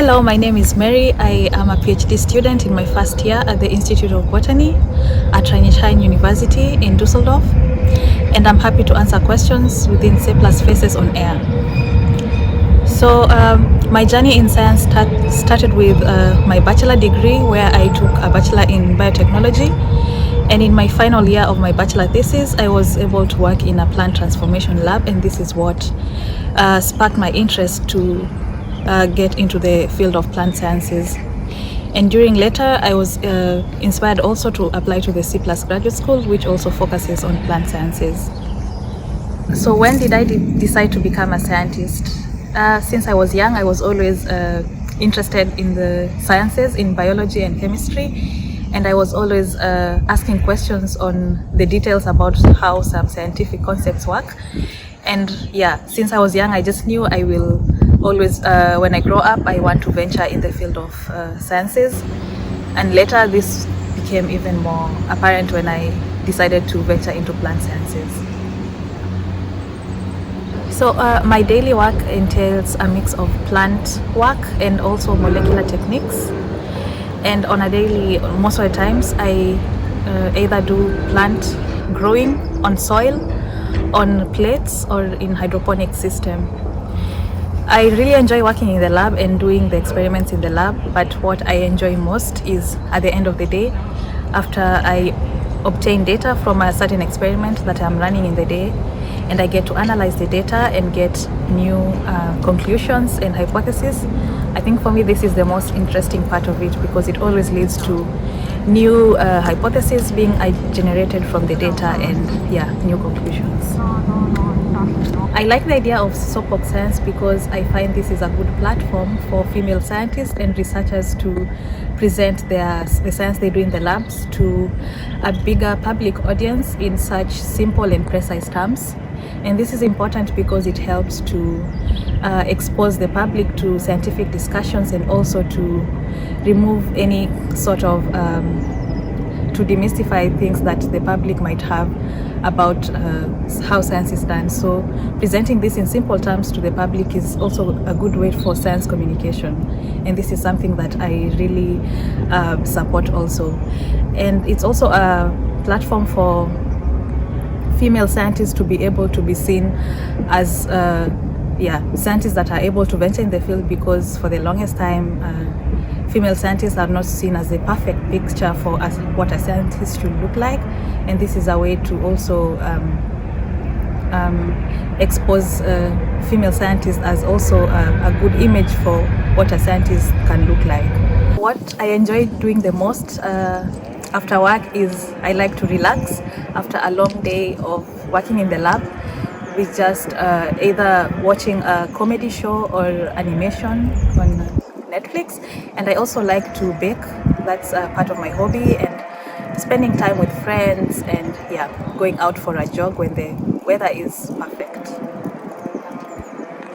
Hello, my name is Mary. I am a PhD student in my first year at the Institute of Botany at Rheinischen University in Düsseldorf, and I'm happy to answer questions within CEPLAS Faces on Air. So my journey in science started with my bachelor degree, where I took a bachelor in biotechnology, and in my final year of my bachelor thesis I was able to work in a plant transformation lab, and this is what sparked my interest to get into the field of plant sciences. And during later I was inspired also to apply to the CEPLAS Graduate School, which also focuses on plant sciences. So when did I decide to become a scientist? Since I was young, I was always interested in the sciences, in biology and chemistry, and I was always asking questions on the details about how some scientific concepts work. And yeah, since I was young, I just knew I will always, when I grow up, I want to venture in the field of sciences. And later this became even more apparent when I decided to venture into plant sciences. So my daily work entails a mix of plant work and also molecular techniques. And on a daily, most of the times, I either do plant growing on soil, on plates, or in hydroponic system. I really enjoy working in the lab and doing the experiments in the lab, but what I enjoy most is at the end of the day, after I obtain data from a certain experiment that I'm running in the day, and I get to analyze the data and get new conclusions and hypotheses. I think for me this is the most interesting part of it, because it always leads to new hypotheses being generated from the data and yeah, new conclusions. I like the idea of soapbox science because I find this is a good platform for female scientists and researchers to present the science they do in the labs to a bigger public audience in such simple and precise terms. And this is important because it helps to expose the public to scientific discussions, and also to remove any sort of to demystify things that the public might have about how science is done. So presenting this in simple terms to the public is also a good way for science communication, and this is something that I really support also. And it's also a platform for female scientists to be able to be seen as scientists that are able to venture in the field, because for the longest time female scientists are not seen as a perfect picture for what a scientist should look like, and this is a way to also expose female scientists as also a good image for what a scientist can look like. What I enjoy doing the most after work is I like to relax after a long day of working in the lab with just either watching a comedy show or animation on Netflix. And I also like to bake. That's part of my hobby, and spending time with friends, and yeah, going out for a jog when the weather is perfect.